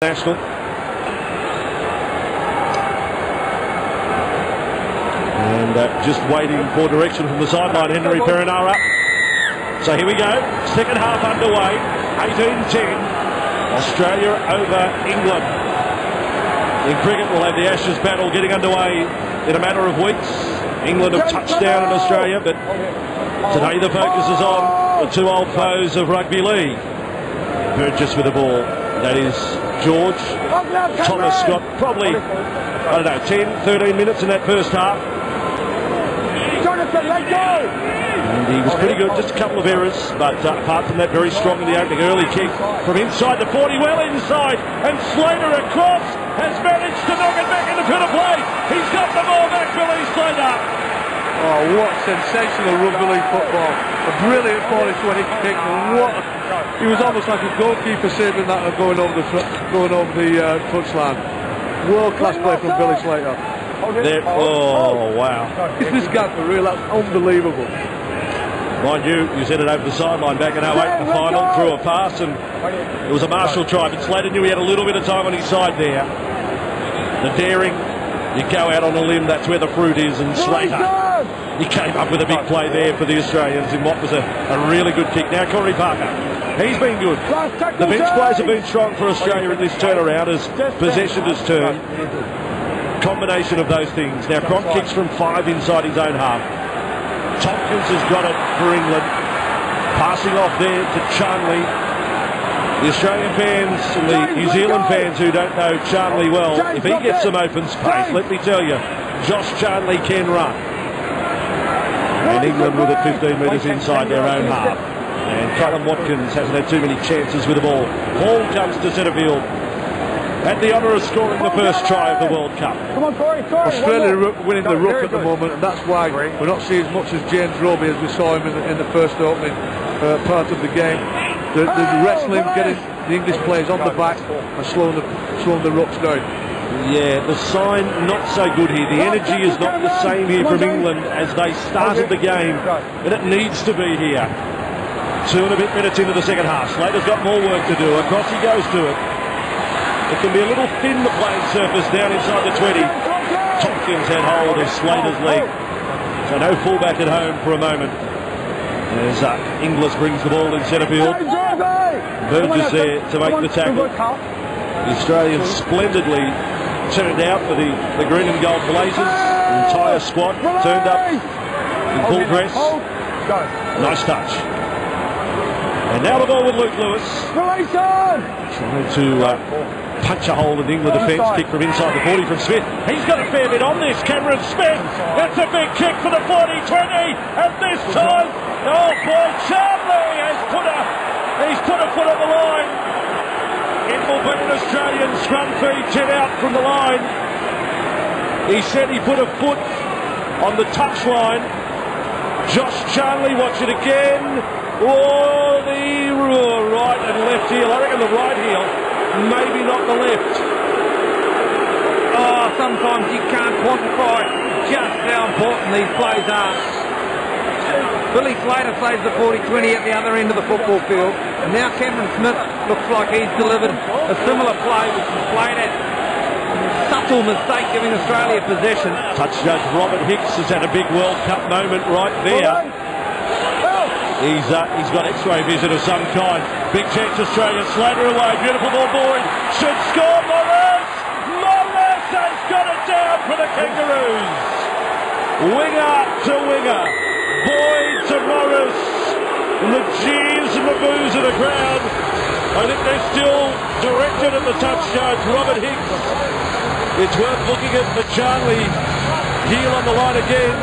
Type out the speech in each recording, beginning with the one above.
National. And just waiting for direction from the sideline, Henry Perenara. So here we go, second half underway, 18-10, Australia over England. In cricket, we'll have the Ashes battle getting underway in a matter of weeks. England have touched down in Australia, but today the focus is on the two old foes of rugby league. Burgess with the ball. That is George. Thomas got probably, I don't know, 10, 13 minutes in that first half. And he was pretty good, just a couple of errors, but apart from that, very strong in the opening. Early kick from inside the 40, well inside, and Slater across has managed to knock it back into field of play. He's got the ball back, Billy Slater. Oh, what sensational rugby league football. A brilliant 40-20 kick. He was almost like a goalkeeper saving that and going over the touchline. World-class play from Billy Slater. Oh, wow. Is this guy for real? That's unbelievable. Mind you, he sent it over the sideline back in 08 in the final, threw a pass, and it was a Marshall try, but Slater knew he had a little bit of time on his side there. The daring, you go out on a limb, that's where the fruit is, and Slater, he came up with a big play there for the Australians in what was a really good kick. Now Corey Parker, he's been good. The bench players have been strong for Australia in this turnaround as possession has turned. Combination of those things. Now Cronk kicks from 5 inside his own half. Tompkins has got it for England. Passing off there to Charnley. The Australian fans and the New Zealand fans who don't know Charnley well, if he gets some open space, let me tell you, Josh Charnley can run. And England with it 15 metres inside their own half. And Callum Watkins hasn't had too many chances with the ball. Ball comes to centre field. Had the honour of scoring the first try of the World Cup. Australia winning the ruck at the moment, and that's why we're not seeing as much as James Roby as we saw him in the first opening part of the game. The wrestling, getting the English players on the back and slowing the rucks down. Yeah, the sign not so good here. The energy is not the same here from England as they started the game, and it needs to be here. 2 and a bit minutes into the second half. Slater's got more work to do. Across he goes to it. It can be a little thin, the playing surface down inside the 20. Tompkins had hold of Slater's leg. So no fullback at home for a moment. As Inglis brings the ball in centre field. Burgess there to make the tackle. The Australians splendidly turned out for the green and gold Blazers. The entire squad turned up in full dress. Nice touch. And now the ball with Luke Lewis. Trying to punch a hole in the England defence. Kick from inside the 40 from Smith. He's got a fair bit on this. Cameron Smith. That's a big kick for the 40-20. And this time, oh boy, Charnley has put a foot on the line. It will be an Australian scrum feed 10 out from the line. He said he put a foot on the touchline. Josh Charnley, watch it again. Oh, the right and left heel. I reckon the right heel, maybe not the left. Oh, sometimes you can't quantify just how important these plays are. Billy Slater saves the 40-20 at the other end of the football field. And now Cameron Smith looks like he's delivered a similar play, which was played at subtle mistake, giving Australia possession. Touch judge Robert Hicks has had a big World Cup moment right there. He's got X-ray vision of some kind. Big chance Australia. Slater away. Beautiful ball. Boyd should score. Morris has got it down for the Kangaroos. Winger to winger. Boyd to Morris. And the jeers and the boos of the crowd. I think they're still directed at the touch judge, Robert Hicks. It's worth looking at the Charnley heel on the line again.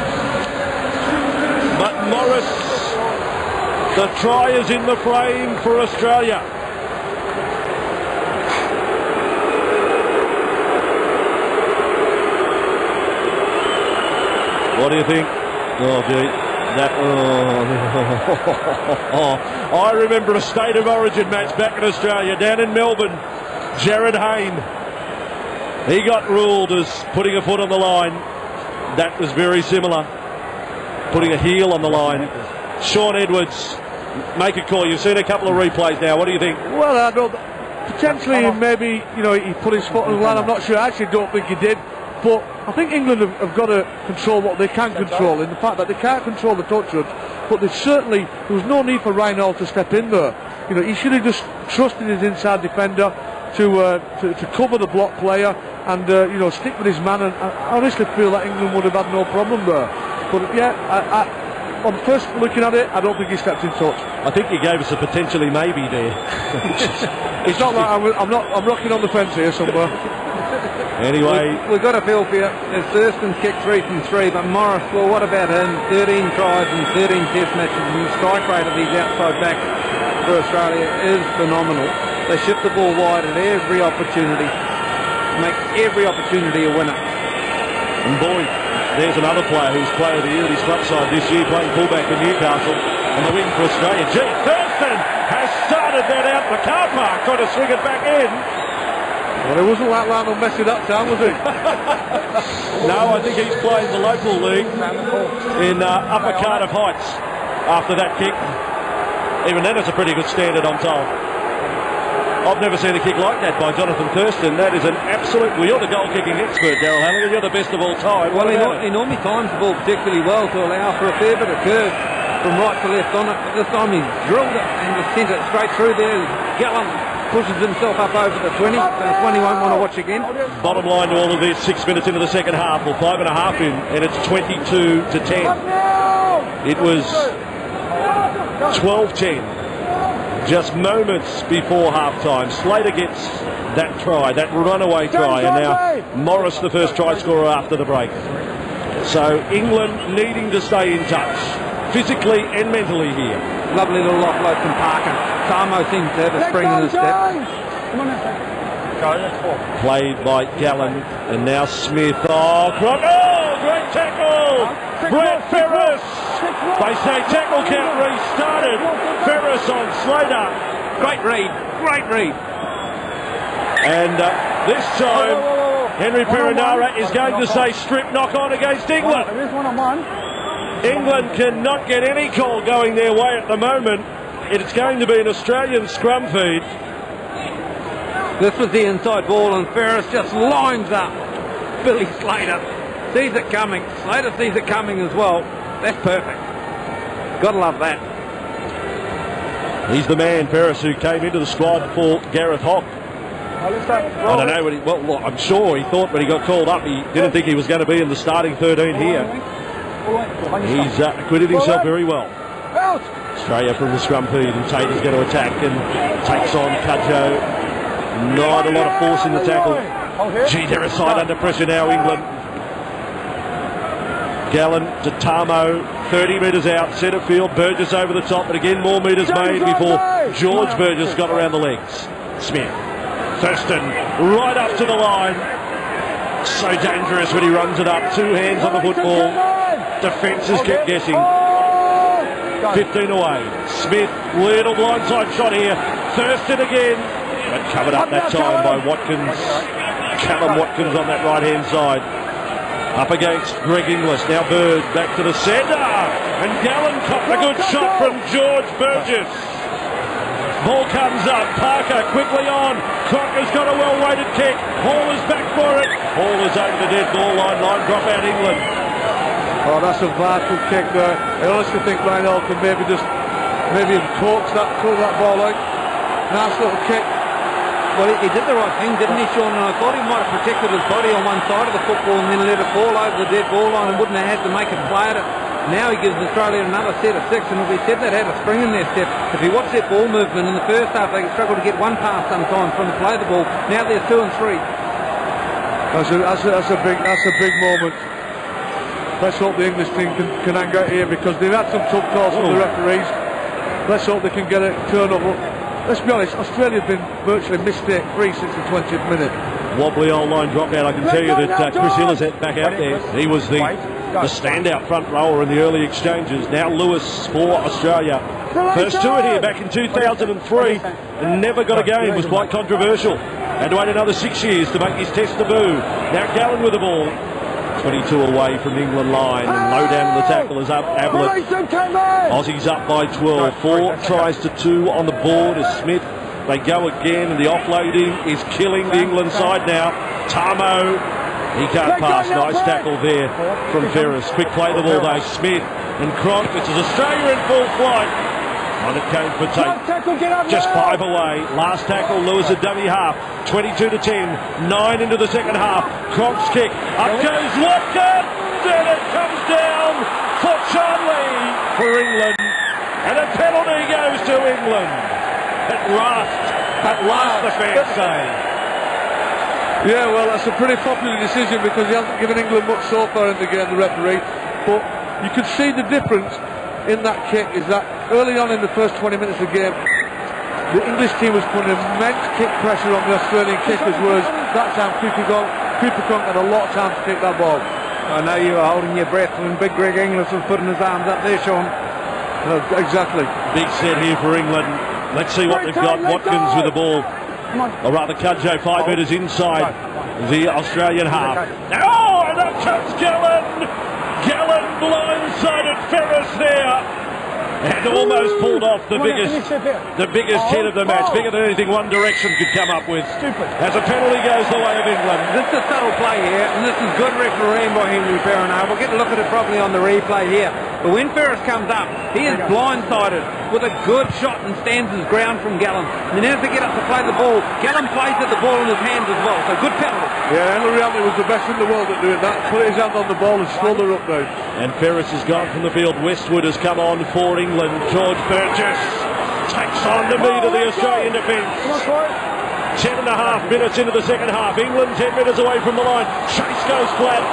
But Morris, the try is in the frame for Australia. What do you think? Oh, gee. I remember a State of Origin match back in Australia, down in Melbourne. Jared Hayne. He got ruled as putting a foot on the line. That was very similar. Putting a heel on the line. Sean Edwards, make a call. You've seen a couple of replays now. What do you think? Well, Potentially, maybe, you know, he put his foot on the line. I'm not sure. I actually don't think he did. But I think England have got to control what they can control, in the fact that they can't control the touch runs, but there was no need for Ryan Hall to step in there. You know, he should have just trusted his inside defender to cover the block player and you know, stick with his man. And I honestly feel that England would have had no problem there. But yeah, on first looking at it, I don't think he stepped in touch. I think he gave us a potentially maybe there. It's not like I'm rocking on the fence here somewhere. Anyway, we've got a feel for you. As Thurston's kicked 3 from 3, but Morris, well, what about him? 13 tries and 13 test matches, and the strike rate of these outside backs for Australia is phenomenal. They shift the ball wide at every opportunity, make every opportunity a winner. And boy, there's another player who's player of the year at his club side this year, playing fullback for Newcastle, and the win for Australia. Gee, Thurston has started that out in the car park, trying to swing it back in. Well, it wasn't like Lionel Messi that time, was he? No, I think he's playing the local league in Upper Cardiff Heights after that kick. Even then it's a pretty good standard, I'm told. I've never seen a kick like that by Jonathan Thurston. That is an absolute... Well, you're the goal-kicking expert, Darryl Halligan. You're the best of all time. Well, he normally times the ball particularly well to allow for a fair bit of curve from right to left on it. But this time he's drilled it and just sent it straight through there. Gallen pushes himself up over the 20. That's one he won't want to watch again. Bottom line to all of this, 6 minutes into the second half, or 5.5 in, and it's 22-10. It was 12-10. Just moments before half-time. Slater gets that try, that runaway try, and now Morris the first try scorer after the break. So England needing to stay in touch, physically and mentally here. Lovely little offload from Parker. Samo seems to have a spring in his step. Played by Gallen, and now Smith. Oh, great tackle! Brett Ferris! They say tackle count restarted. Ferris on Slater. Great read. And this time, Henry Perenara is going to say strip knock on against England. England cannot get any call going their way at the moment. It's going to be an Australian scrum feed. This was the inside ball, and Ferris just lines up Billy Slater. Sees it coming. Slater sees it coming as well. That's perfect. Gotta love that. He's the man, Ferris, who came into the squad for Gareth Hock. I don't know what well, I'm sure he thought when he got called up, he didn't think he was going to be in the starting 13 here. He's acquitted himself very well. Australia from the scrum feed, and Tate is going to attack and takes on Cudjoe. Not a lot of force in the tackle. Gee, they're aside under pressure now, England. Gallen to Tamo, 30 metres out, centre field, Burgess over the top, but again more metres made before George Burgess got around the legs. Smith, Thurston, right up to the line. So dangerous when he runs it up, 2 hands on the football. Defences kept guessing. 15 away. Smith, little blindside shot here. Thurston again, but covered up that time by Watkins. Callum Watkins on that right-hand side. Up against Greg Inglis. Now Bird back to the centre. And Gallen copped a good shot from George Burgess. Ball comes up. Parker quickly on. Crocker's got a well-weighted kick. Hall is back for it. Hall is over the dead ball line. Line drop out England. Oh, that's a vital kick there. I honestly think Ryan Hall could maybe coax that ball out. Nice little kick. Well, he did the right thing, didn't he, Sean? And I thought he might have protected his body on one side of the football and then let it fall over the dead ball line and wouldn't have had to make it play at it. Now he gives Australia another set of 6, and as we said, that had a spring in their step. If you watch that ball movement in the first half, they struggled to get one pass sometimes from the play the ball. Now there's 2 and 3. That's a big moment. Let's hope the English team can hang out here, because they've had some tough calls from the referees. Let's hope they can get it turned up. Let's be honest, Australia's been virtually mistake-free since the 20th minute. Wobbly old line drop out. I can tell you that Chris Hill is back out there. He was the standout front rower in the early exchanges. Now Lewis for Australia. First tour here back in 2003 and never got a game. Was quite controversial. Had to wait another 6 years to make his test debut. Now Gallen with the ball. 22 away from the England line, and low down the tackle is up Ablett. Aussies up by 12. 4 tries to 2 on the board as Smith They go again, and the offloading is killing the England side now. Tamo, he can't pass. Nice tackle there from Ferris. Quick play the ball though. Smith and Cronk. This is Australia in full flight. On it came for Tate. Just 5 away. Last tackle, Lewis a dummy half. 22-10. 9 into the second half. Cronk's kick. Up goes Watkins. And it comes down for Charlie for England. And a penalty goes to England. At last the fans say. Yeah, well, that's a pretty popular decision because he hasn't given England much so far in the game, the referee. But you could see the difference in that kick is that early on in the first 20 minutes of the game, the English team was putting immense kick pressure on the Australian kickers, whereas that time Cooper Cronk had a lot of time to kick that ball. I know you were holding your breath when Big Greg Inglis was putting his arms up there, Sean. Exactly. Big set here for England. Let's see what they've got. Watkins with the ball. Or rather, Cudjoe 5 metres inside the Australian half. Oh, and up comes Gallen. Gallen blindsided Ferris there. And almost pulled off the biggest hit of the match. Bigger than anything One Direction could come up with. As a penalty goes the way of England. This is a subtle play here, and this is good refereeing by Henry Perrineau. We'll get to look at it properly on the replay here. But when Ferris comes up, he is blindsided with a good shot and stands his ground from Gallen. And then as they get up to play the ball, Gallen plays at the ball in his hands as well. So good penalty. Yeah, Henry Anthony was the best in the world at doing that. Put his hand on the ball and slowed her up now. And Ferris has gone from the field. Westwood has come on for England. George Burgess takes on the meat of the Australian defence. 10.5 minutes into the second half. England 10 metres away from the line. Chase goes flat.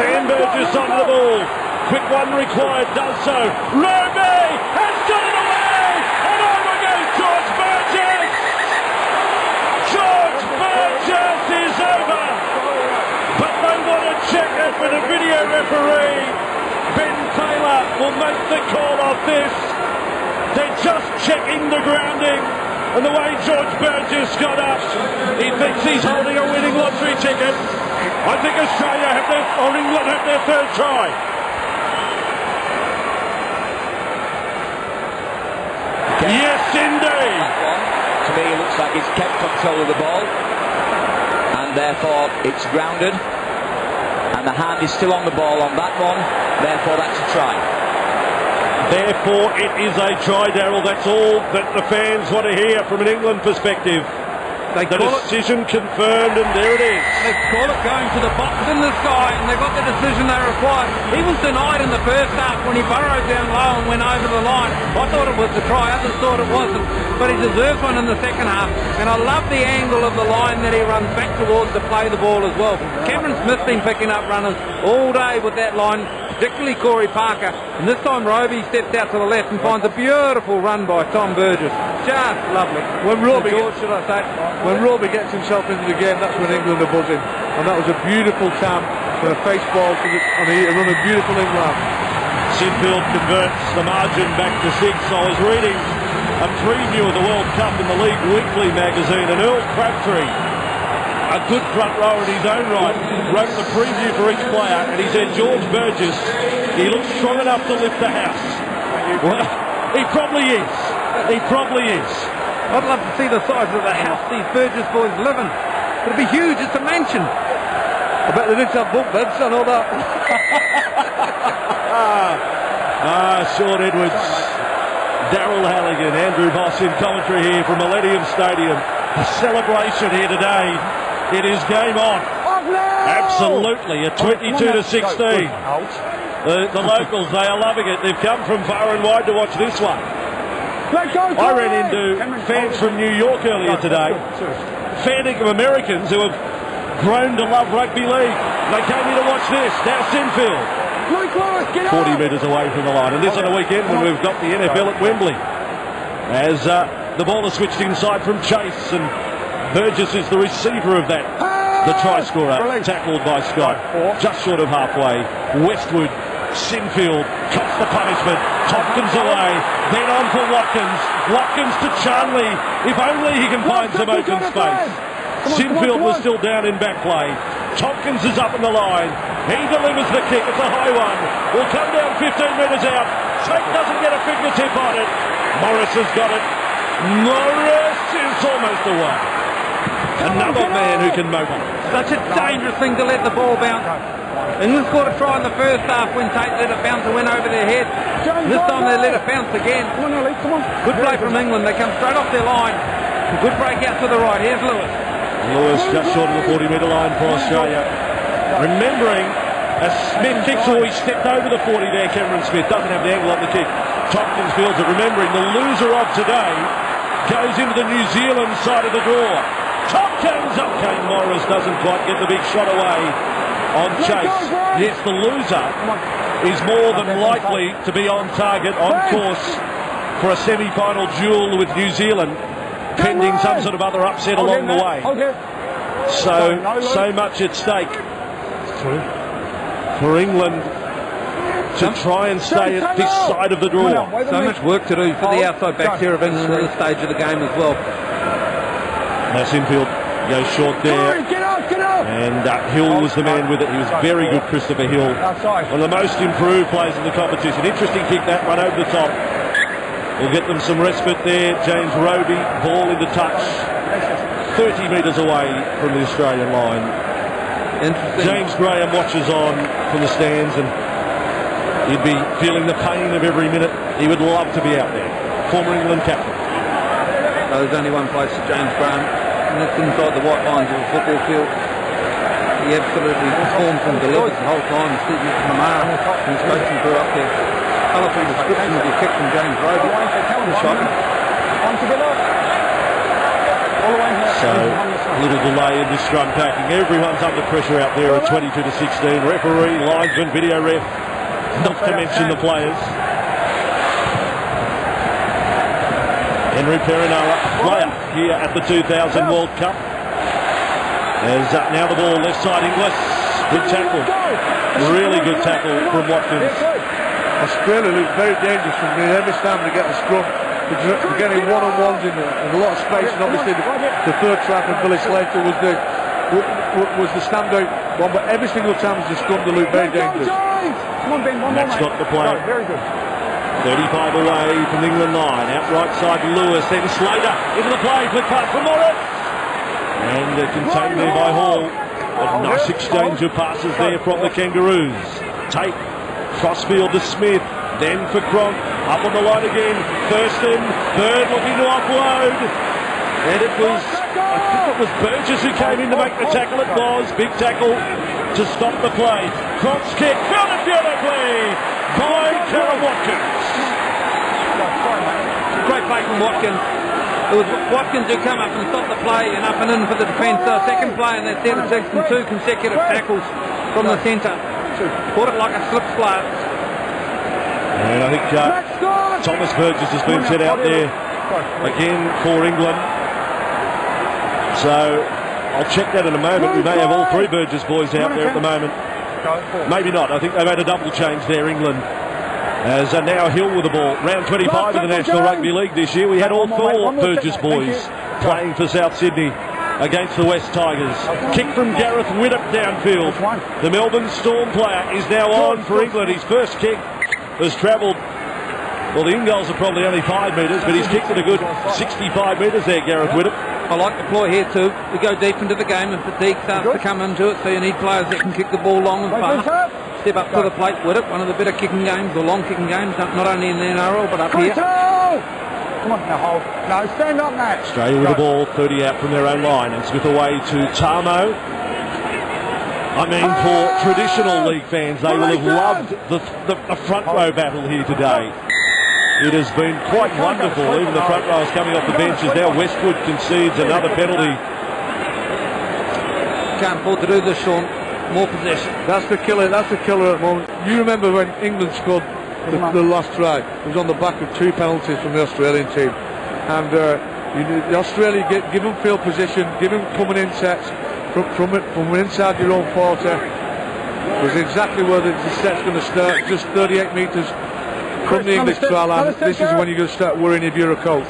Sam Burgess onto the ball. Quick one required, does so. Roby has got it away! And over goes George Burgess! George Burgess is over! But they want to check it with a video referee. Ben Taylor will make the call off this. They're just checking the grounding. And the way George Burgess got up, he thinks he's holding a winning lottery ticket. I think Australia or England have their third try. Yes, indeed. To me, it looks like he's kept control of the ball, and therefore it's grounded. And the hand is still on the ball on that one. Therefore, that's a try. Therefore, it is a try, Daryl. That's all that the fans want to hear from an England perspective. The decision confirmed, and there it is. They call it going to the box in the sky, and they got the decision they required. He was denied in the first half when he burrowed down low and went over the line. I thought it was a try, others thought it wasn't. But he deserves one in the second half. And I love the angle of the line that he runs back towards to play the ball as well. Cameron Smith's been picking up runners all day with that line, particularly Corey Parker. And this time Roby steps out to the left and finds a beautiful run by Tom Burgess. Just lovely. When Roby gets himself into the game, that's when England are buzzing. And that was a beautiful time for a face ball to run a beautiful inland. Sinfield converts the margin back to 6. I was reading a preview of the World Cup in the League Weekly magazine, and Earl Crabtree, a good front rower in his own right, wrote the preview for each player, and he said George Burgess, he looks strong enough to lift the house. Well, he probably is. He probably is. I'd love to see the size of the house these Burgess boys live in. It'd be huge. It's a mansion. I bet they didn't have bunk beds, I know that. Sean Edwards, Daryl Halligan, Andrew Voss in commentary here from Millennium Stadium. A celebration here today. It is game on. Absolutely, a 22-16. The locals, they are loving it. They've come from far and wide to watch this one. I ran into fans from New York earlier today, fanning of Americans who have grown to love rugby league. They came here to watch this. Now Sinfield, 40 metres away from the line. And this on a weekend when we've got the NFL at Wembley. As the ball is switched inside from Chase, and Burgess is the receiver of that. The try scorer, tackled by Scott, just short of halfway. Westwood, Sinfield, cops the punishment. Tompkins away, then on for Watkins. Watkins to Charnley. If only he can find some open space. Sinfield was still down in back play. Tompkins is up in the line. He delivers the kick. It's a high one. Will come down 15 metres out. Tate doesn't get a fingertip on it. Morris has got it. Morris is It's almost away. Another man who can mobilise. Such a dangerous thing to let the ball bounce. England scored a try in the first half when Tate let it bounce and went over their head. This time they let it bounce again. Good play from England. They come straight off their line. Good break out to the right. Here's Lewis. Lewis just short of the 40-metre line for Australia. Remembering, as Smith kicks, he stepped over the 40 there. Cameron Smith doesn't have the angle on the kick. Tompkins fields it. Remembering, the loser of today goes into the New Zealand side of the draw. Tompkins up came Morris, doesn't quite get the big shot away on Chase. Yes, the loser is more than likely to be on target, on course for a semi-final duel with New Zealand, pending some sort of other upset along the way. So much at stake for England to try and stay at this side of the draw. So much work to do for the outside backs here of England at this stage of the game as well. That's infield goes short there. And Hill was the man with it. He was very good, Christopher Hill. One of the most improved players in the competition. Interesting kick, that one over the top. Will get them some respite there. James Roby, ball into touch. 30 metres away from the Australian line. James Graham watches on from the stands, and he'd be feeling the pain of every minute. He would love to be out there. Former England captain. There's only one place for James Graham, and that's inside the white lines of the football field. He absolutely performs and delivers the whole time. Steve McNamara and his coaching crew up there. Colourful description of the kick from James Roby. Shocking. So, a little delay in the scrum packing. Everyone's under pressure out there at 22 to 16. Referee, linesman, video ref, not to mention the players. Henry Perinara, player here at the 2000 World Cup. There's now the ball, left side, Inglis. Good tackle. Really good tackle from Watkins. Australia looked very dangerous from there. Every time they get the scrum, they're getting one-on-ones in a lot of space. And obviously the third try from Billy Slater was the standout one. But every single time as the scrum, they look very dangerous. And that's got the play. Very good. 35 away from England 9. Out right side Lewis, then Slater into the play. Flick pass for Morris. And contained there by Hall. A nice exchange of passes there from the Kangaroos. Tate, crossfield to Smith. Then for Cronk. Up on the line again. Thurston. Bird looking to offload. And it was, I think it was Burgess who came in to make the tackle. It was. Big tackle to stop the play. Cronk's kick. Found it beautifully by Karen Watkins. Great play from Watkins. It was Watkins who come up and stopped the play and up and in for the defence. Second play in that set of 6 and 2 consecutive tackles from the centre. Caught it like a slip slide. And I think Thomas Burgess has been set out there again for England. So I'll check that in a moment. We may have all three Burgess boys out there at the moment. Maybe not. I think they've had a double change there, England. As now Hill with the ball. Round 25 of the National Rugby League this year. We had all four Burgess boys playing for South Sydney against the West Tigers. Kick from Gareth Widdop downfield. The Melbourne Storm player is now on for England. His first kick has travelled, well, the in-goals are probably only 5 metres, but he's kicked it a good 65 metres there, Gareth Widdop. I like the ploy here too. We go deep into the game and fatigue starts to come into it, so you need players that can kick the ball long and far. Step up to the plate with it. One of the better kicking games, or long kicking games, not only in the NRL but up here. Come on, now hold. No, stand up, Matt. Australia with the ball, 30 out from their own line, and Smith away to Tamo. I mean, for traditional league fans, they will have loved the front row battle here today. It has been quite wonderful. Even the front row is coming off the benches now. Westwood concedes another penalty. Can't afford to do this, Sean. More possession. That's the killer. That's the killer at the moment. You remember when England scored the last try? It was on the back of 2 penalties from the Australian team, and the Australia give them field position, give them coming in sets from inside your own 40. Was exactly where the set's going to start. Just 38 metres from the English try line. This is when you're going to start worrying if you're a coach.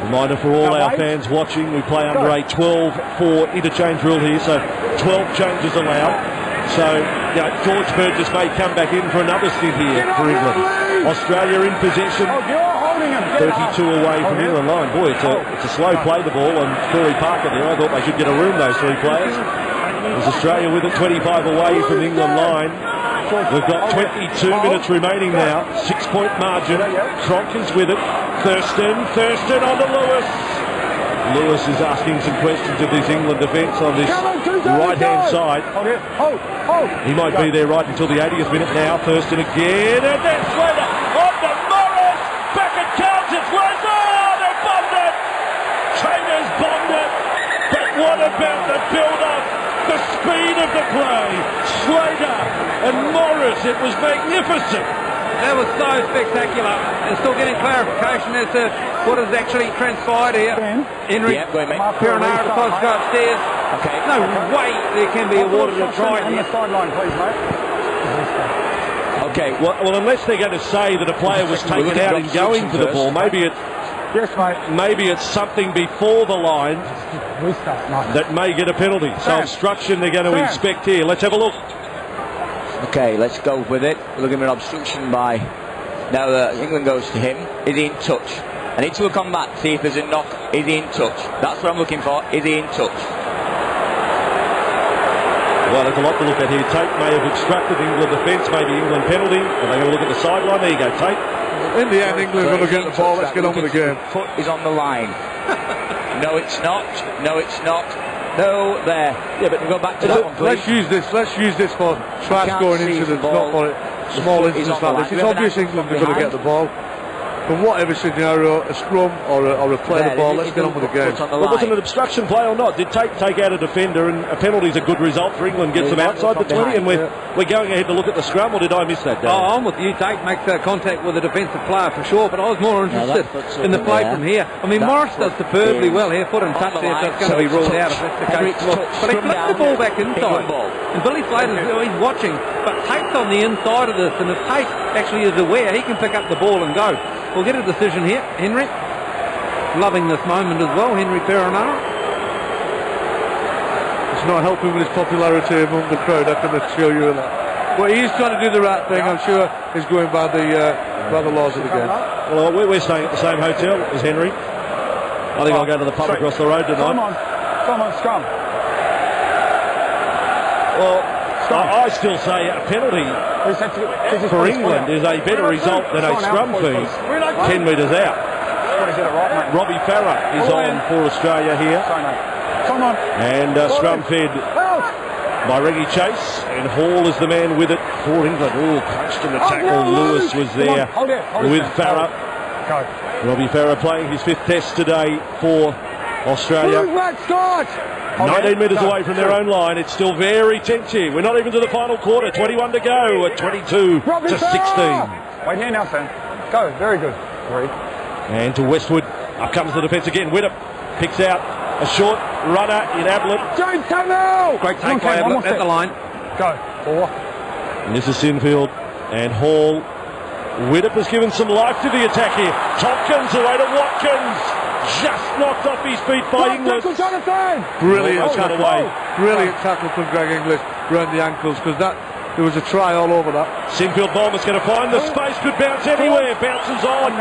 Reminder for all our fans watching, we play under a 12-4 interchange rule here, so 12 changes allowed. So, George Burgess may come back in for another stint here for England. Australia in possession. holding him. 32 away from the England line. Boy, it's a slow play, the ball, and Corey Parker there. I thought they should get a room, those three players. There's Australia with it, 25 away from the England line. We've got 22 minutes remaining now. 6-point margin. Cronk is with it. Thurston on to Lewis. Lewis is asking some questions of this England defence on this right-hand side. He might be there right until the 80th minute now. Thurston again, and then Slater on to Morris. Back it counts, it's West. Oh, they've bombed it. Trainers bombed it. But what about the build-up? The speed of the play. Slater and Morris, it was magnificent. That was so spectacular. And still getting clarification as to what has actually transpired here. Henry, Yeah, go ahead, mate. Perenara decides to go upstairs. Okay. No way there can be awarded a try On here. the sideline, please, mate. Okay. Well, unless they're going to say that a player was We'll taken look at out in going for the first. ball, Yes, mate. maybe it's something before the line Restart. Nice. that may get a penalty. So Sam. obstruction they're going to Sam. inspect here. Let's have a look. Okay, let's go with it. We're looking at an obstruction by... Now England goes to him. Is he in touch? I need to look on that, see if there's a knock. Is he in touch? That's what I'm looking for. Is he in touch? Well, there's a lot to look at here. Tate may have obstructed England defence, maybe England penalty. Are they going to look at the sideline? There you go, Tate. In the end, England are going to get the ball. Let's get on with the game. Foot is on the line. No, it's not. No, it's not. No, there. Yeah, but we go back to that one, please. Let's use this. Let's use this for try can't scoring see the incidents, ball. not for small foot is incidents on the like this. line. It's obvious England are going to get the ball. From whatever scenario, a scrum or a play the ball, let's get on with the game. Well, was it an obstruction play or not? Did Tate take out a defender, and a penalty is a good result for England, gets them outside the 20, and we're going ahead to look at the scrum, or did I miss that, Dave? Oh, I'm with you. Tate makes contact with a defensive player for sure, but I was more interested in the play from here. I mean, Morris does superbly well here, foot and touch there, so it's going to be ruled out if that's the case. But he flips the ball back inside, and Billy Slater's he's watching, but Tate's on the inside of this, and if Tate actually is aware, he can pick up the ball and go. We'll get a decision here. Henry, loving this moment as well, Henry Perenara. It's not helping with his popularity among the crowd, I can assure you of that. But he is trying to do the right thing. I'm sure he's going by the laws of the game. Well, we're staying at the same hotel as Henry. I think I'll go to the pub across the road tonight. Come on, scrum. Well, I still say a penalty for England is a better result than a scrum feed 10 metres out. Robbie Farah is on for Australia here. Come on. And scrum fed by Reggie Chase, and Hall is the man with it for England. Oh, punched in the tackle. Lewis was there with Farah. Robbie Farah playing his 5th test today for Australia. 19 metres away from their own line. It's still very tense here. We're not even to the final quarter. 21 to go at 22 to 16. Wait here now, Sam. Go. Very good. And to Westwood. Up comes the defence again. Widdop picks out a short runner in Ablett. James Tunnell. Great take by Ablett at the line. Go. 4. And this is Sinfield and Hall. Widdop has given some life to the attack here. Tompkins away to Watkins. Just knocked off his feet by English. Brilliant tackle. Brilliant tackle from Greg English around the ankles, because there was a try all over that. Sinfield Bombers going to find the space, could bounce anywhere, bounces on,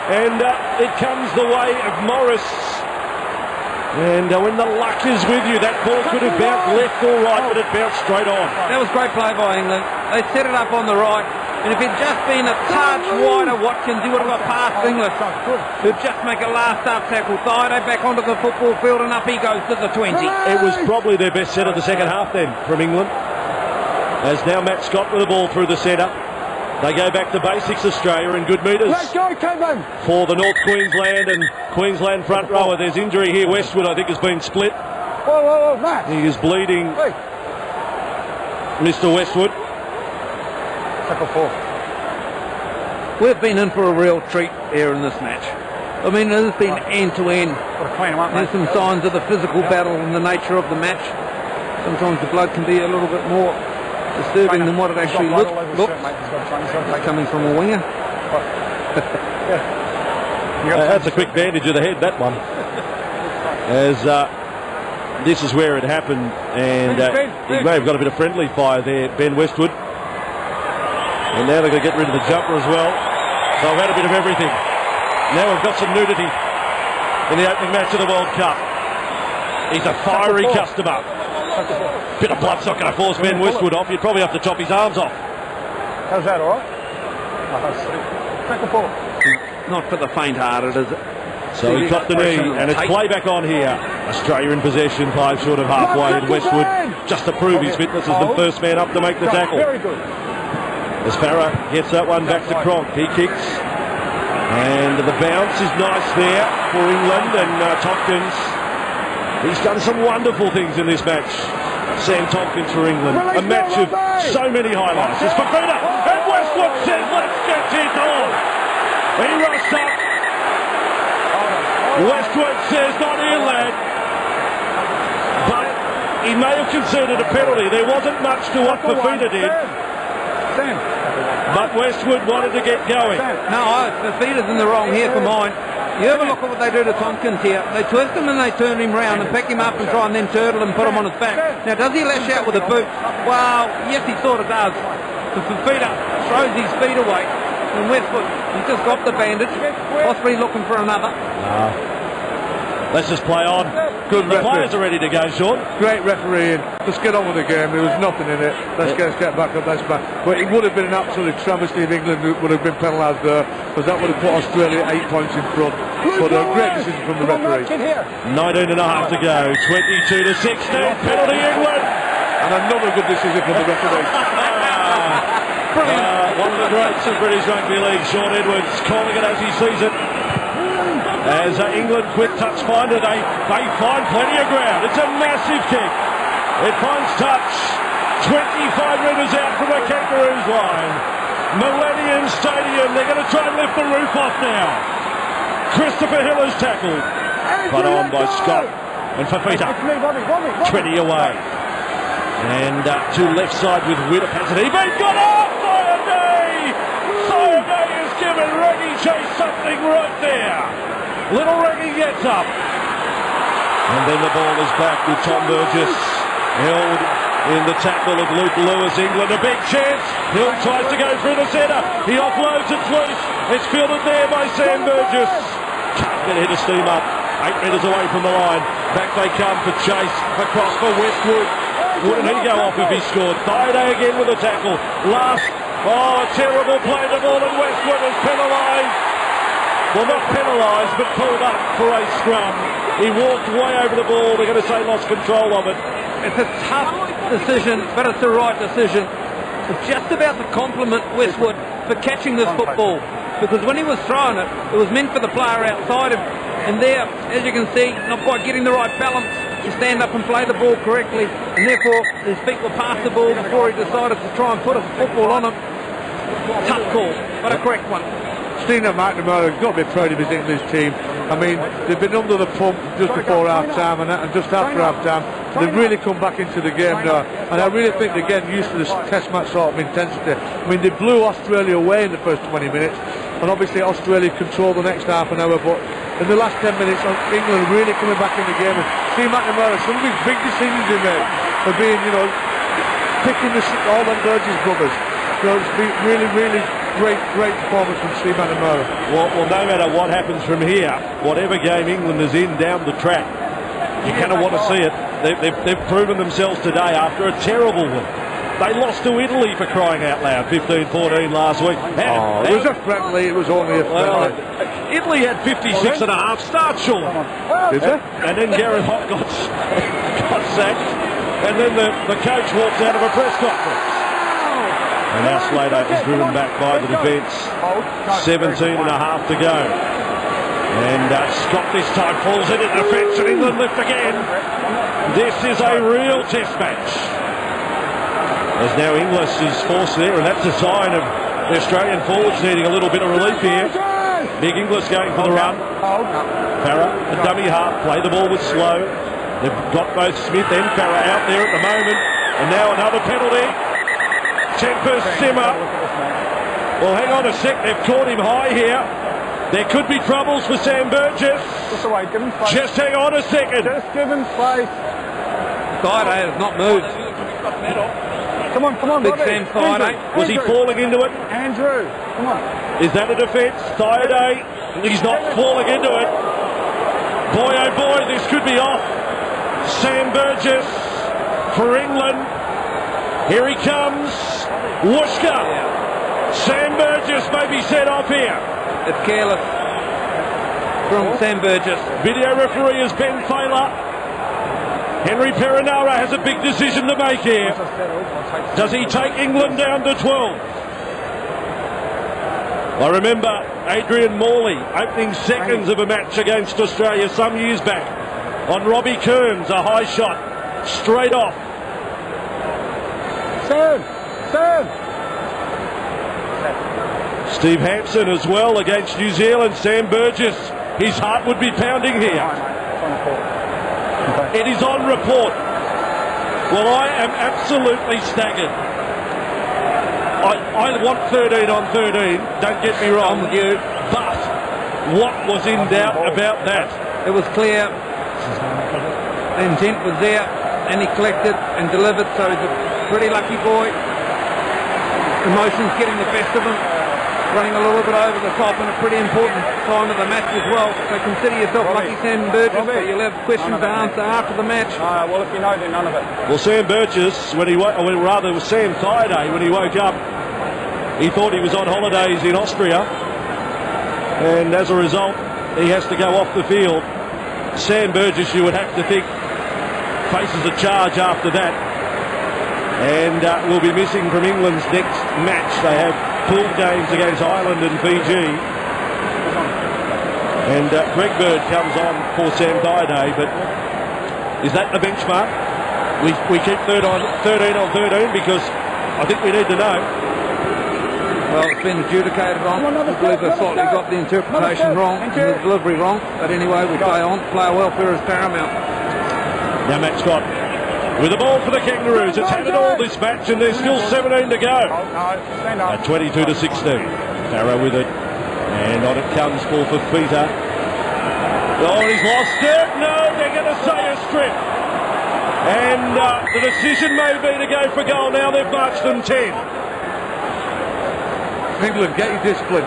and it comes the way of Morris. And when the luck is with you, that ball could have bounced left or right, but it bounced straight on. That was great play by England. They set it up on the right, and if it'd just been a touch wider, Watkins, he would have got past English. He'd just make a last-up tackle. Thaiday back onto the football field, and up he goes to the 20. It was probably their best set of the second half then from England. As now Matt Scott with the ball through the centre. They go back to basics, Australia, in good metres. Let's go, Kevin. For the North Queensland and Queensland front rower. There's injury here. Westwood, I think, has been split. Whoa, Matt. He is bleeding. Hey. Mr. Westwood. Tackle 4. We've been in for a real treat here in this match. I mean, it has been end-to-end. There's some signs of the physical battle and the nature of the match. Sometimes the blood can be a little bit more disturbing than what it actually looks. Coming from a winger. That's a quick bandage of the head, that one. As this is where it happened, and he may have got a bit of friendly fire there, Ben Westwood. And now they're going to get rid of the jumper as well. So I've had a bit of everything. Now we've got some nudity in the opening match of the World Cup. He's a fiery customer. Bit of blood's not going to force Ben Westwood off. You'd probably have to chop his arms off. How's that, all right? Tackle ball. Not for the faint-hearted, is it? So he got the knee, and it's play back on here. Australia in possession, 5 short of halfway, and Westwood, just to prove his fitness, is the first man up to make the tackle. Very good. As Farah gets that one back to Cronk, he kicks. And the bounce is nice there for England, and Tompkins, he's done some wonderful things in this match. Sam Tompkins for England. A match of so many highlights. It's Fafita, and Westwood says, let's get it on. He rushed up. Westwood says, not here, lad. But he may have conceded a penalty. There wasn't much to what Fafita did. But Westwood wanted to get going. No, Fafita's in the wrong here for mine. You have a look at what they do to Tompkins here. They twist him and they turn him round and pick him up and try and then turtle him and put him on his back. Now, does he lash out with a boot? Well, yes, he sort of does. So Fafita throws his feet away. And Westwood, he's just got the bandage, possibly looking for another. Let's just play on. Good The referee. players are ready to go, Sean. Great refereeing. Let's get on with the game. There was nothing in it. Let's get back up. Let's back. But it would have been an absolute travesty if England would have been penalised there, because that would have put Australia 8 points in front. But a great decision from the referee. 19 and a half to go. 22 to 16. Penalty England. And another good decision from the referee. One of the greats of British Rugby League, Sean Edwards, calling it as he sees it. As England quick touch finder, they find plenty of ground. It's a massive kick. It finds touch. 25 metres out from the Kangaroos line. Millennium Stadium, they're going to try and lift the roof off now. Christopher Hill is tackled. Put on by Scott. And Fafita, 20 away. And to left side with Widdop. Has it even got off? Sayonay has given Reggie Chase something right there. Little Reggie gets up. And then the ball is back with Tom Burgess. Held in the tackle of Luke Lewis. England a big chance. Hill tries to go through the centre. He offloads, it's loose. It's fielded there by Sam Burgess. Can't get ahead of steam up. 8 metres away from the line. Back they come for Chase. Across for Westwood. Wouldn't he go off if he scored? Thaiday again with a tackle. Last. Oh, a terrible play to ball, and Westwood is penalised. Well, not penalised, but pulled up for a scrum. He walked way over the ball. They're going to say lost control of it. It's a tough decision, but it's the right decision. It's just about to compliment Westwood for catching this football, because when he was throwing it, it was meant for the player outside him. And there, as you can see, not quite getting the right balance to stand up and play the ball correctly, and therefore his feet were past the ball before he decided to try and put a football on him. Tough call, but a correct one. Stephen McNamara has got to be proud of his English team. I mean, they've been under the pump just before half-time and just after half-time. They've really come back into the game now, and I really think they're getting used to this test match sort of intensity. I mean, they blew Australia away in the first 20 minutes, and obviously Australia controlled the next half an hour, but in the last 10 minutes, England really coming back in the game. And Steve McNamara, some of his big decisions he made for being, picking all them Burgess brothers. It's been really, really great performance from Steve McNamara. Well, no matter what happens from here, whatever game England is in down the track, you kind of want to see it. They've proven themselves today after a terrible one. They lost to Italy, for crying out loud, 15-14 last week. It was a friendly, it was only a friendly. Italy had 56 and a half starts, Sean. Did they? And then Gareth Hock got sacked. And then the coach walks out of a press conference. And now Slater is driven back by the defence. 17 and a half to go. And Scott this time falls into defence, and England lift again. This is a real test match. As now Inglis is forced there, and that's a sign of the Australian forwards needing a little bit of relief here. Big Inglis going for the run. Farah, a dummy half, play the ball with Slow. They've got both Smith and Farah out there at the moment. And now another penalty. Tempers simmer. Well, hang on a sec, they've caught him high here. There could be troubles for Sam Burgess. Just hang on a second. Just give him space. Thaiday has not moved. Come on, Big Robbie. Sam Thaiday. Was he falling into it? Andrew, come on. Is that a defence? Thaiday He's not falling into it. Boy, oh boy, this could be off. Sam Burgess for England. Here he comes. Wooshka. Sam Burgess may be set off here. It's careless from Sam Burgess. Video referee is Ben Thaler. Henry Perinara has a big decision to make here. Does he take England down to 12? I remember Adrian Morley opening seconds of a match against Australia some years back on Robbie Kearns, a high shot, straight off. Serve! Steve Hampson as well against New Zealand. Sam Burgess, his heart would be pounding here. It is on report. Well, I am absolutely staggered. I want 13 on 13, don't get me wrong. I'm with you. But what was in doubt about that? It was clear. The intent was there, and he collected and delivered, so he's a pretty lucky boy. Emotions getting the best of him. Running a little bit over the top in a pretty important time of the match as well. So consider yourself lucky, Sam Burgess, but you'll have questions to answer after the match. Well, if you know, then none of it. Well, Sam Burgess, when he woke, or rather it was Sam Thaiday, when he woke up, he thought he was on holidays in Austria, and as a result, he has to go off the field. Sam Burgess, you would have to think, faces a charge after that, and will be missing from England's next match. They have pool games against Ireland and Fiji, and Greg Bird comes on for Sam Thaiday. But is that the benchmark? We keep 13 on 13 because I think we need to know. Well, it's been adjudicated on. I believe they slightly got the interpretation wrong and the delivery wrong. But anyway, we play on. Player welfare is paramount. Now Matt Scott with the ball for the Kangaroos. It's had it all this match, and there's still 17 to go. At 22 to 16. Farah with it, and on it comes for Fifita. Oh, he's lost it. No, they're going to say a strip. And the decision may be to go for goal. Now they've marched them 10. England, get your discipline.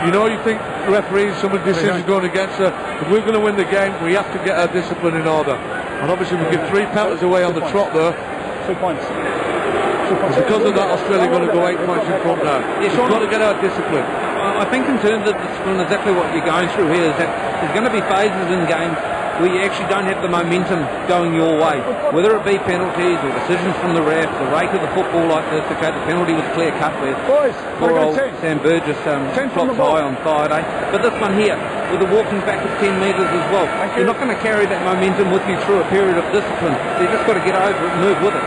You know, you think the referees, some of the decisions going against her. If we're going to win the game, we have to get our discipline in order. And obviously we give 3 penalties away on the trot there. 2 points. Because of that, Australia going to go 8 points in front now. Yeah, We've got to get our discipline. I think in terms of discipline, exactly what you're going through here is that there's going to be phases in games where you actually don't have the momentum going your way, whether it be penalties or decisions from the ref, the rate of the football like this. Okay, the penalty was clear cut with poor old Sam Burgess flopped high on Friday, but this one here with the walking back of 10 metres as well, you're not going to carry that momentum with you through a period of discipline. You've just got to get over it and move with it.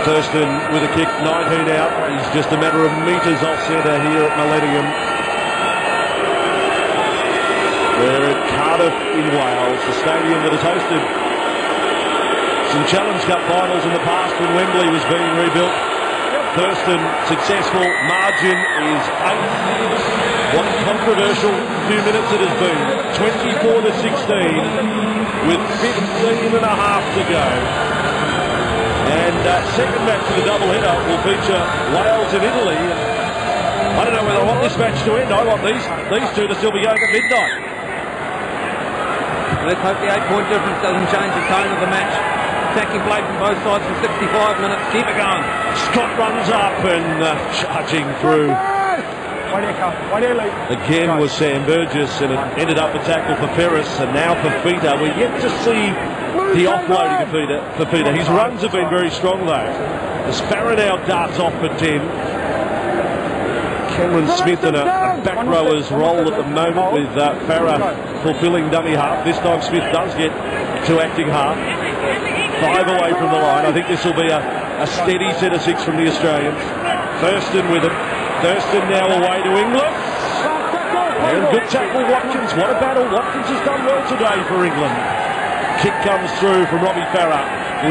Thurston with a kick, 19 out. He's just a matter of metres off centre here at Millennium. We're at Cardiff in Wales, the stadium that has hosted some Challenge Cup finals in the past when Wembley was being rebuilt. Thurston successful, margin is 8. What a controversial few minutes it has been. 24 to 16 with 15 and a half to go. And second match of the doubleheader will feature Wales and Italy. I don't know whether I want this match to end. I want these two to still be going at midnight. Let's hope the 8-point difference doesn't change the tone of the match. Attacking play from both sides for 65 minutes. Keep it going. Scott runs up and charging through. Again was Sam Burgess, and it ended up a tackle for Ferris, and now for Fifita. We're yet to see the offloading of Fifita. His runs have been very strong though. As Farah now darts off for 10. Cameron Smith in a back rower's role at the moment with Farah fulfilling dummy half. This time Smith does get to acting half. 5 away from the line. I think this will be a steady set of 6 from the Australians. Thurston with it. Thurston now away to England. And good tackle Watkins. What a battle. Watkins has done well today for England. Kick comes through from Robbie Farah.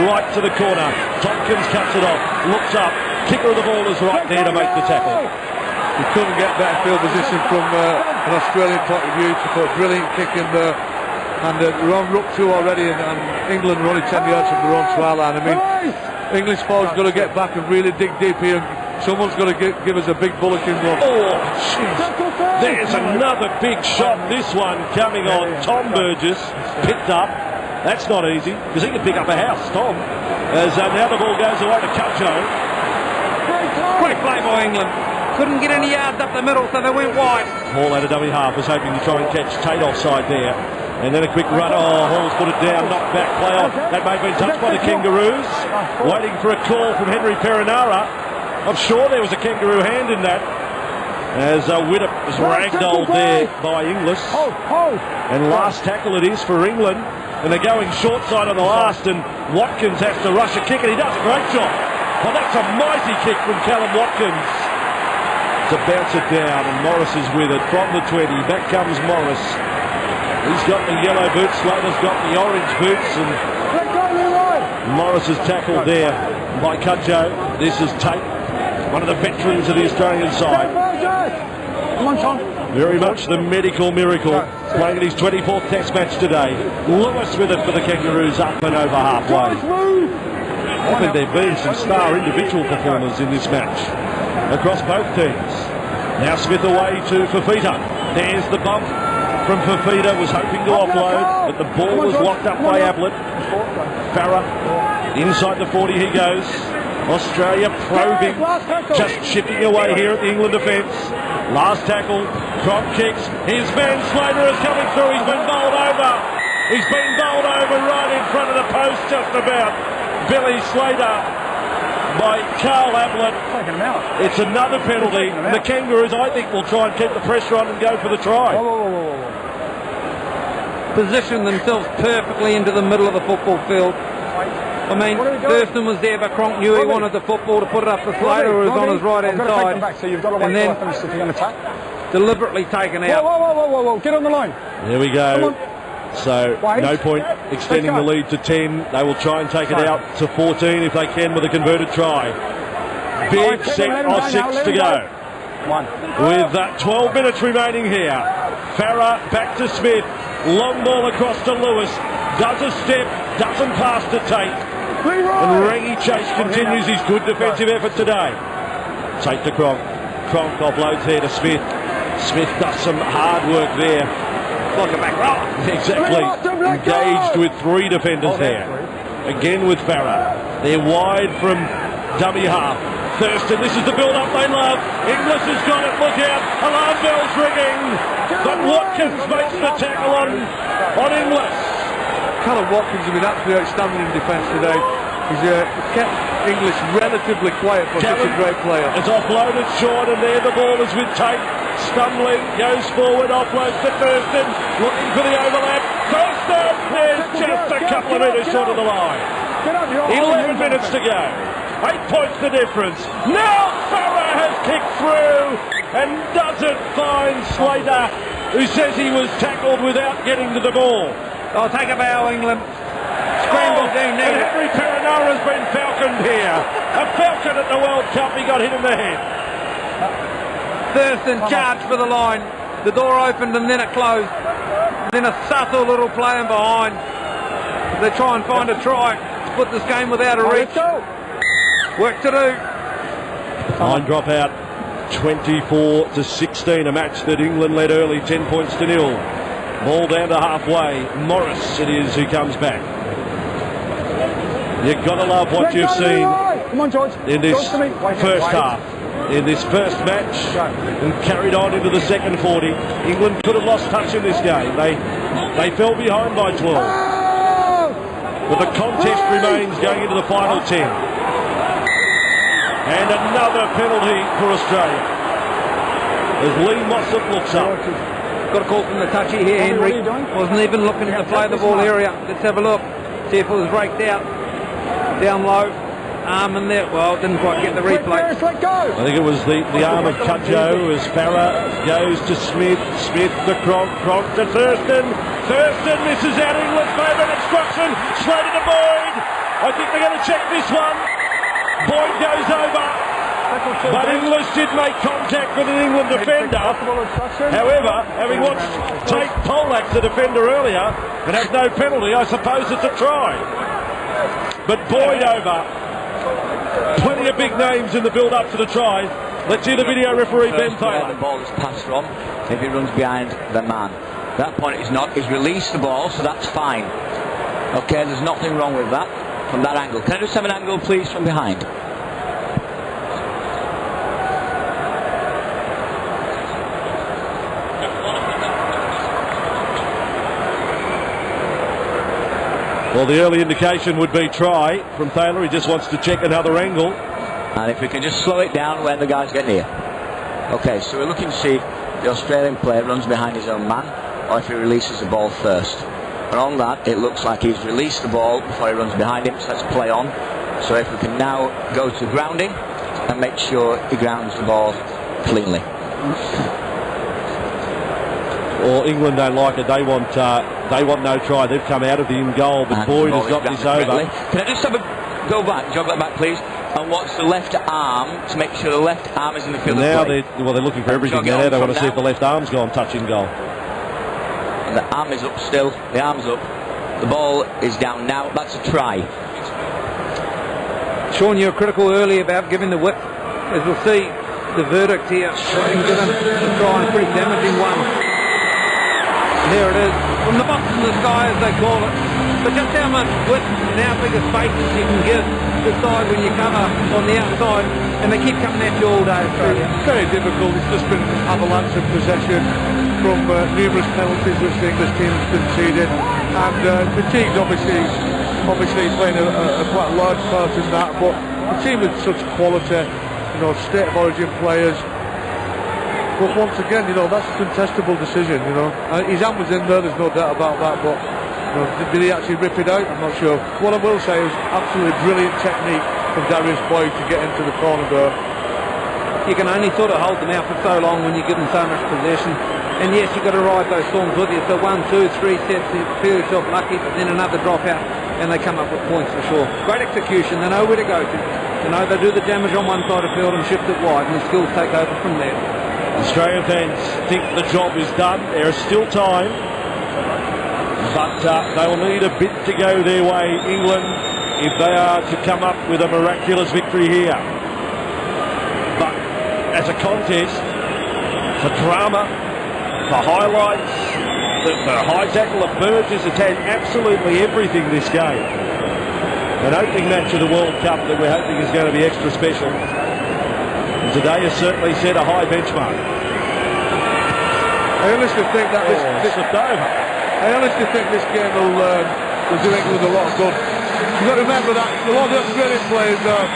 Right to the corner. Tompkins cuts it off. Looks up. Kicker of the ball is right there to make the tackle. We couldn't get better field position from an Australian point of view to put a brilliant kick in there. And we're on Rook 2 already, and England are only 10 yards from their own try line. I mean, English forwards got to get back and really dig deep here and Someone's got to give us a big bulletin board. Oh, jeez. There's another big shot. This one coming on Tom Burgess. Picked up. That's not easy, because he can pick up a house, Tom. As now the ball goes away to Cudjoe. Great play by England. Couldn't get any yards up the middle, so they went wide. Hall out of dummy half, was hoping to try and catch Tate offside there. And then a quick run. Oh, Hall's put it down, knocked back, play on. That may have been touched by the Kangaroos. Waiting for a call from Henry Perinara. I'm sure there was a kangaroo hand in that. As Widdop was ragdolled there by Inglis. And last tackle it is for England. And they're going short side on the last, and Watkins has to rush a kick, and he does a great job. Oh, that's a mighty kick from Callum Watkins. To bounce it down, and Morris is with it from the 20. Back comes Morris. He's got the yellow boots, Slater's got the orange boots, and Morris is tackled there by Cudjoe. This is Tate, one of the veterans of the Australian side. Come on, Tom. Very much the medical miracle, playing in his 24th Test match today. Lewis with it for the Kangaroos, up and over halfway. I think there have been some star individual performers in this match across both teams. Now Smith away to Fafita. There's the bump from Fafita, was hoping to offload, but the ball was locked up by Ablett. Farah, inside the 40 he goes. Australia probing, just chipping away here at the England defence. Last tackle, Cronk kicks. His man Slater is coming through, he's been bowled over. He's been bowled over right in front of the post just about. Billy Slater by Carl Ablett. It's another penalty. The Kangaroos, I think, will try and keep the pressure on and go for the try. Positioned themselves perfectly into the middle of the football field. I mean, Thurston was there, but Cronk knew he wanted the football to put it up to Slater, who was on his right-hand side. And then deliberately taken out. Whoa, get on the line. There we go. So, no point extending the lead to 10. They will try and take it out to 14 if they can with a converted try. Big set of 6 to go. With 12 minutes remaining here. Farah back to Smith. Long ball across to Lewis. Does a step, doesn't pass to Tate. And Rangi Chase continues his good defensive effort today. Tate to Cronk. Cronk offloads here to Smith. Smith does some hard work there. Like a back row. Exactly. Engaged with 3 defenders there. Again with Farah. They're wide from dummy half. Thurston, this is the build-up they love. Inglis has got it, look out. Alarm bells ringing. But Watkins makes the tackle on Inglis. Callum Watkins has been absolutely outstanding in defence today. He's kept English relatively quiet for such a great player. It's offloaded short, and there the ball is with Tate. Stumbling, goes forward, offloads to Thurston. Looking for the overlap. Thurston is just a couple of metres short of the line. 11 minutes to go. 8 points the difference. Now Farah has kicked through and doesn't find Slater, who says he was tackled without getting to the ball. I'll take a bow, England. Scrambled down there. And Henry Perinara has been falconed here. A falcon at the World Cup, he got hit in the head. Thurston charged for the line. The door opened and then it closed. Then a subtle little play in behind. They try and find a try to put this game without a reach. Work to do. Line drop out. 24-16, a match that England led early, 10 points to 0. Ball down to halfway. Morris it is who comes back. You've got to love what you've seen in this first half. In this first match, and carried on into the second 40. England could have lost touch in this game. They fell behind by 12. But the contest remains going into the final 10. And another penalty for Australia. As Lee Mossop looks up. Got a call from the touchy here, Henry. Wasn't even looking to play the ball area. Let's have a look. See if it was raked out. Down low. Arm in there. Well, didn't quite get the replay. I think it was the arm of Cudjoe as Farah goes to Smith. Smith to Cronk. Cronk to Thurston. Thurston misses out England's favourite instruction. Slater to Boyd. I think they're going to check this one. Boyd goes over. But Inglis did make contact with an England defender. However, having watched Tate Polak, the defender, earlier, and have no penalty, I suppose it's a try. But Boyd over. Plenty of big names in the build-up to the try. Let's hear the video referee, Ben First where Taylor. the ball is passed from, if he runs behind the man. At that point he's not. He's released the ball, so that's fine. Okay, there's nothing wrong with that from that angle. Can I just have an angle, please, from behind? Well, the early indication would be try from Taylor. He just wants to check another angle. And if we can just slow it down when the guys get near. Okay, so we're looking to see if the Australian player runs behind his own man or if he releases the ball first. And on that, it looks like he's released the ball before he runs behind him, so let's play on. So if we can now go to grounding and make sure he grounds the ball cleanly. Well, England don't like it. They want no try. They've come out of the in goal, but And Boyd the ball has got is this grounded over. correctly. Can I just have a go back, jog that back, please? And watch the left arm to make sure the left arm is in the field And now of play. they're looking for everything. Jog it Now on they want from to see if now. the left arm's gone touching goal. And the arm is up still. The arm's up. The ball is down now. That's a try. Sean, you were critical early about giving the whip. As we'll see, the verdict here. Given the try, a pretty damaging one. And there it is, from the box to the sky, as they call it. But just how much width and how big a space you can give the side when you cover on the outside, and they keep coming at you all day, Australia. Very difficult. It's just been avalanche of possession from numerous penalties which the English team has conceded, and fatigue's obviously playing a quite large part in that. But the team with such quality, state of origin players. But once again, that's a contestable decision. His hand was in there. There's no doubt about that. But did he actually rip it out? I'm not sure. What I will say is absolutely brilliant technique from Darius Boyd to get into the corner there. You can only sort of hold them out for so long when you give them so much possession. And yes, you've got to ride those storms with you. So 1, 2, 3 sets, you feel yourself lucky, but then another dropout, and they come up with points for sure. Great execution. They know where to go to. They do the damage on one side of the field and shift it wide, and the skills take over from there. Australian fans think the job is done. There is still time, but they will need a bit to go their way, England, if they are to come up with a miraculous victory here. But as a contest, for drama, for highlights, the high tackle of Burgess, it's had absolutely everything this game. An opening match of the World Cup that we're hoping is going to be extra special. And today has certainly set a high benchmark. I honestly think that this slipped over. I honestly think this game will do England a lot of good. You've got to remember that a lot of the Australian players are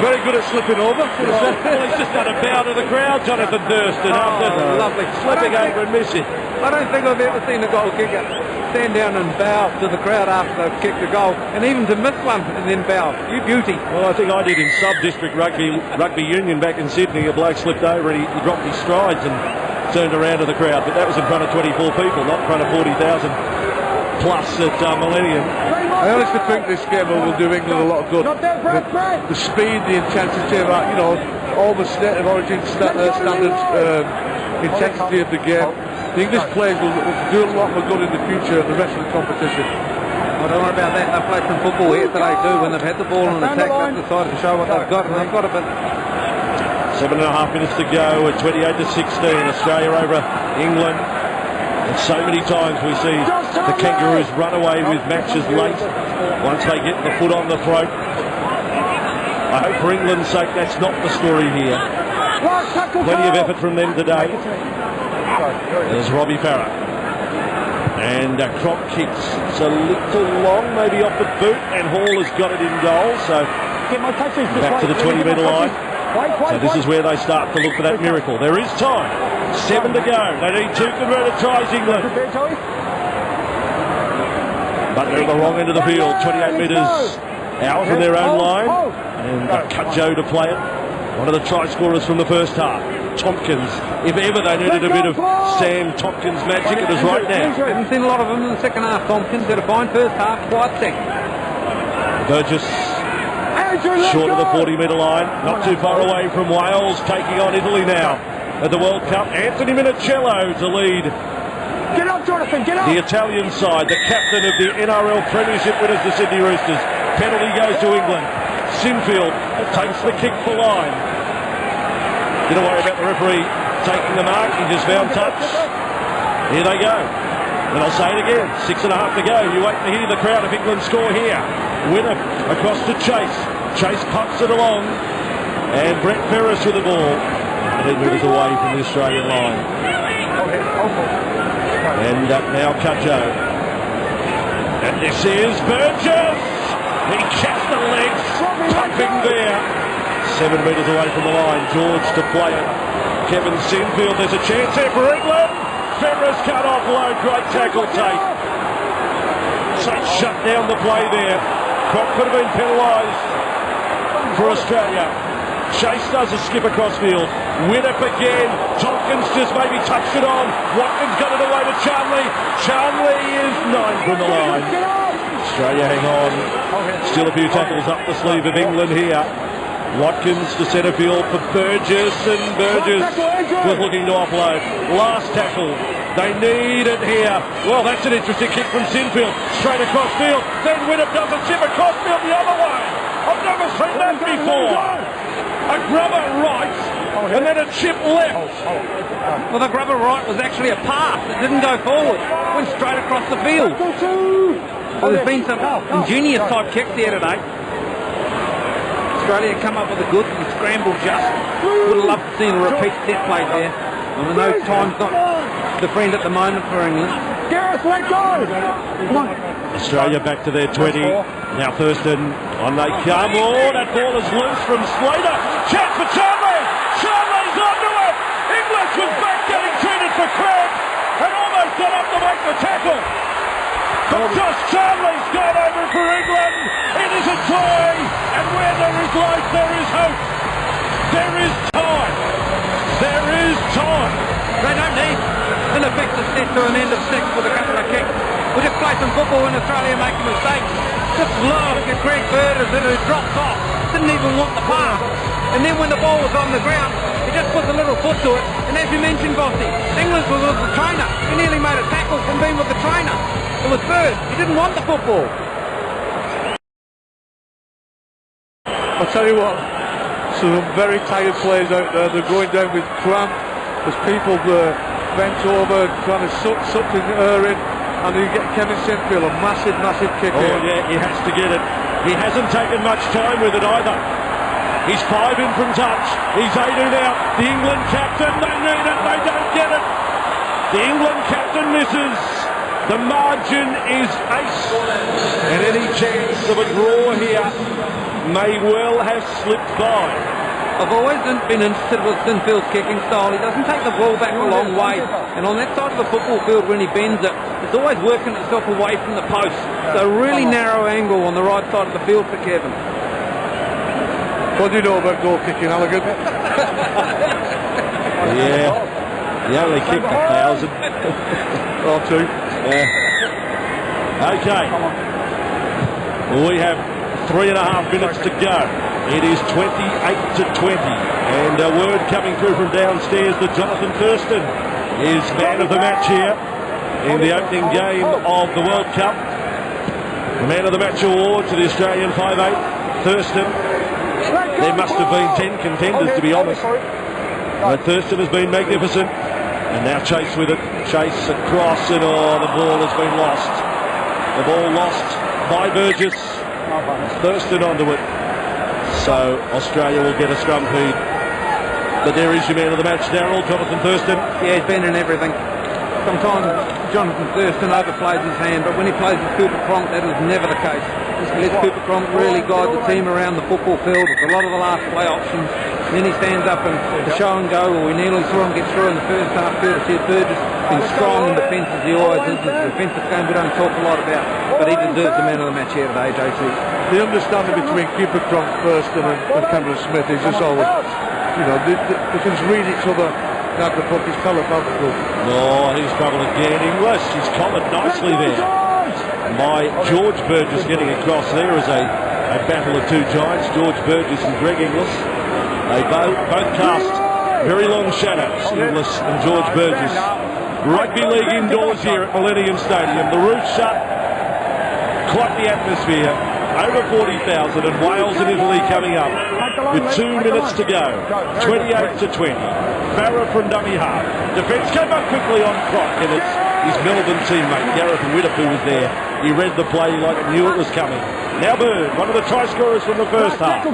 very good at slipping over. Well, he's just done a bow to the crowd, Jonathan Thurston, after lovely. slipping over and missing. I don't think I've ever seen a goal kicker stand down and bow to the crowd after they've kicked a goal, and even to miss one and then bow. You beauty. Well, I think I did in sub-district rugby union back in Sydney. A bloke slipped over and he dropped his strides and turned around to the crowd, but that was in front of 24 people, not in front of 40,000 plus at Millennium. I honestly think this game will do England a lot of good. The speed, the intensity of that, all the state of origin standards, intensity of the game. The English players will do a lot more good in the future of the rest of the competition. I don't worry about that. They've played some football here today too. When they've had the ball on attack, they've decided to show what they've got, and they've got a bit. 7.5 minutes to go at 28-16. Australia over England. And so many times we see the Kangaroos run away with matches late once they get the foot on the throat. I hope for England's sake that's not the story here. Plenty of effort from them today. There's Robbie Farah. And Cronk kicks. It's a little long, maybe off the boot, and Hall has got it in goal. So back to the 20-metre line. So this is where they start to look for that miracle. There is time. 7 to go. They need 2 converted tries, England. But they're at the wrong end of the field. 28 metres out from their own line. And Cudjoe to play it. One of the try scorers from the first half. Tompkins. If ever they needed a bit of Sam Tompkins magic, it is right now. Haven't seen a lot of them in the second half. Tompkins did a fine first half, quite second. Burgess short of the 40-metre line, not too far away from Wales, taking on Italy now at the World Cup. Anthony Minicello to lead Get up, Jonathan, get up! the Italian side, the captain of the NRL Premiership winners, the Sydney Roosters. Penalty goes to England. Sinfield takes the kick for line. Didn't worry about the referee taking the mark. He just found touch. Here they go. And I'll say it again, 6.5 to go. You wait to hear the crowd of England score here. Winner across to Chase. Chase pucks it along. And Brett Ferris with the ball. And it moves away from the Australian line. And now Cudjoe. And this is Burgess. He catches the legs. Pumping there. 7 metres away from the line. George to play it. Kevin Sinfield, there's a chance here for England. Ferris cut offload, great tackle, Tate. Tate shut down the play there. Croc could have been penalised for Australia. Chase does a skip across field. Winnip again. Tompkins just maybe touched it on. Watkins got it away to Charnley. Charnley is 9 from the line. Australia hang on. Still a few tackles up the sleeve of England here. Watkins to centre field for Burgess, and Burgess was looking to offload. Last tackle. They need it here. Well, that's an interesting kick from Sinfield. Straight across field. Then Winnip does a chip across field the other way. I've never seen that before. A grubber right, and then a chip left. Well, the grubber right was actually a pass. It didn't go forward. It went straight across the field. Well, there's been some ingenious type kicks here today. Australia come up with a good and scrambled just. Would have loved to see a repeat set play there. I know time's not the friend at the moment for England. Gareth, let go! Come on. Australia back to their 20. Now Thurston on they come. Oh, that ball is loose from Slater. Chance for Charnley. Charnley's onto it. English was back getting treated for cramp and almost got up to make the tackle. But Josh Charnley's gone over for England. It is a tie. And where there is life, there is hope. There is time. There is time. They don't need an effective set to an end of 6 with a couple of kicks. We just play some football when Australia make a mistake. Just look at Greg Burgess who drops off. Didn't even want the pass. And then when the ball was on the ground, he just put a little foot to it. And as you mentioned, Bossy, England was with the trainer. He nearly made a tackle from being with the trainer. It was Bird. He didn't want the football. I'll tell you what, some very tired players out there. They're going down with cramp. There's people bent over trying to suck something in. And you get Kevin Sinfield, a massive kick here. Oh yeah, he has to get it. He hasn't taken much time with it either. He's 5 in from touch. He's 8 in out. The England captain, they need it, they don't get it. The England captain misses. The margin is ace. And any chance of a draw here may well have slipped by. I've always been interested with Sinfield's kicking style. He doesn't take the ball back a long way. And on that side of the football field, when he bends it, it's always working itself away from the post. So a really narrow angle on the right side of the field for Kevin. What do you know about goal kicking, Halligan? Yeah. He only kicked 1,000. Or 2. Yeah. Okay. We have 3.5 minutes to go. It is 28 to 20, and a word coming through from downstairs that Jonathan Thurston is man of the match here in the opening game of the World Cup. The man of the match award to the Australian 5'8", Thurston. There must have been 10 contenders, to be honest. But Thurston has been magnificent, and now Chase with it. Chase across, and oh, the ball has been lost. The ball lost by Burgess. Thurston onto it. So Australia will get a scrum feed. But there is your man of the match, Darryl, Jonathan Thurston. Yeah, he's been in everything. Sometimes Jonathan Thurston overplays his hand, but when he plays with Cooper Cronk, that is never the case. He lets Cooper Cronk really guide the team around the football field with a lot of the last play options. And then he stands up and the show and go. Well, we nearly saw him get through in the first half, courtesy of Burgess. Been strong in defence as he always is. It's a defensive game we don't talk a lot about, but he deserves the man of the match here today, JC. The understanding between Cooper Cronk, Thurston and Cameron Smith is just always, you know, they can just read each other. Now the puck is telepathically. No, he's trouble again. English, he's covered nicely there. By George Burgess getting across there is a battle of two giants, George Burgess and Greg Inglis. They both cast very long shadows, Inglis and George Burgess. Rugby league indoors here at Millennium Stadium. The roof shut, quite the atmosphere. over 40,000, and Wales and Italy coming up with 2 minutes to go. 28 to 20. Farah from dummy half. Defence came up quickly on Croc, and it's his Melbourne teammate Gareth Widdop who was there. He read the play like he knew it was coming. Now Bird, one of the try scorers from the first half.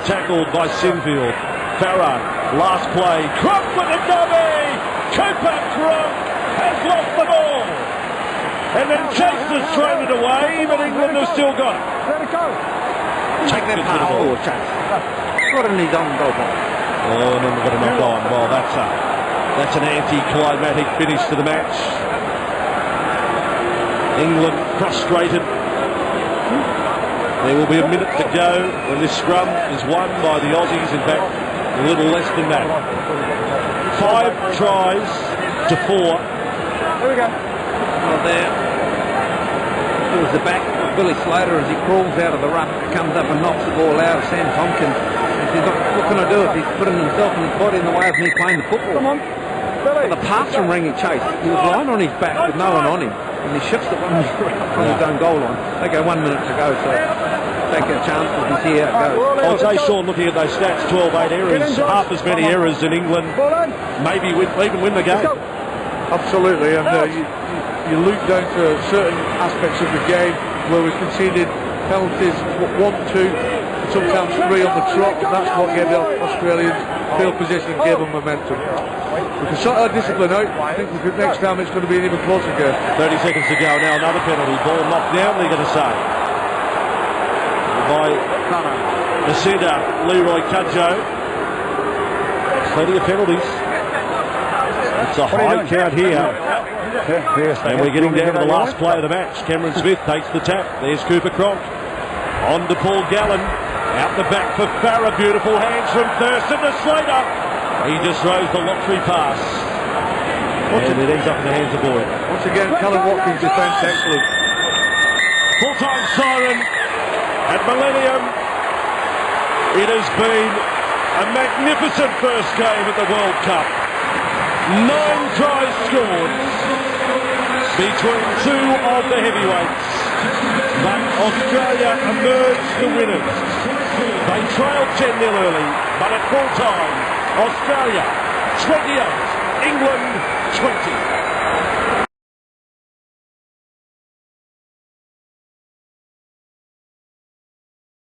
Tackled by Sinfield. Farah, last play. Croc with a dummy! Cooper Croc has lost the ball. And then Chase has thrown it away, but England have still got it. Let it go. Take that pass forward, Chase. Got in his own goal box. Oh, and then we've got a knock on. Well, that's an anti-climatic finish to the match. England frustrated. There will be a minute to go when this scrum is won by the Aussies. In fact, a little less than that. 5 tries to 4. Here we go. Well, there. It was the back of Billy Slater as he crawls out of the ruck, comes up and knocks the ball out of Sam Tompkins. He says, what can I do if he's putting himself and his body in the way of me playing the football? Come on. Billy. But the pass from Rangi Chase, he was lying on his back with no one on him, and he shifts the one from his own goal line. They go 1 minute to go, so take a chance and see how it goes. I'll say, Sean, looking at those stats, 12-8 errors, half as many errors in England, maybe even win the game. Absolutely, and you look down to certain aspects of the game where we conceded penalties, 1, 2, sometimes 3 on the trot, and that's what gave the Australians field position and gave them momentum. We can sort our discipline out. I think next time it's going to be an even closer game. 30 seconds to go now, another penalty. Ball knocked down, they're going to say. By the centre, Leroy Cudjoe. Plenty of penalties. It's a high count here. And we're getting down to the last play of the match. Cameron Smith takes the tap. There's Cooper Cronk. On to Paul Gallen. Out the back for Farah. Beautiful hands from Thurston to Slater. He just throws the lottery pass. And it ends up in the hands of Boyd. Once again, Callum Watkins defence excellent. Full-time siren at Millennium. It has been a magnificent first game at the World Cup. 9 tries scored between 2 of the heavyweights. But Australia emerged the winners. They trailed 10-0 early, but at full time, Australia 28, England 20.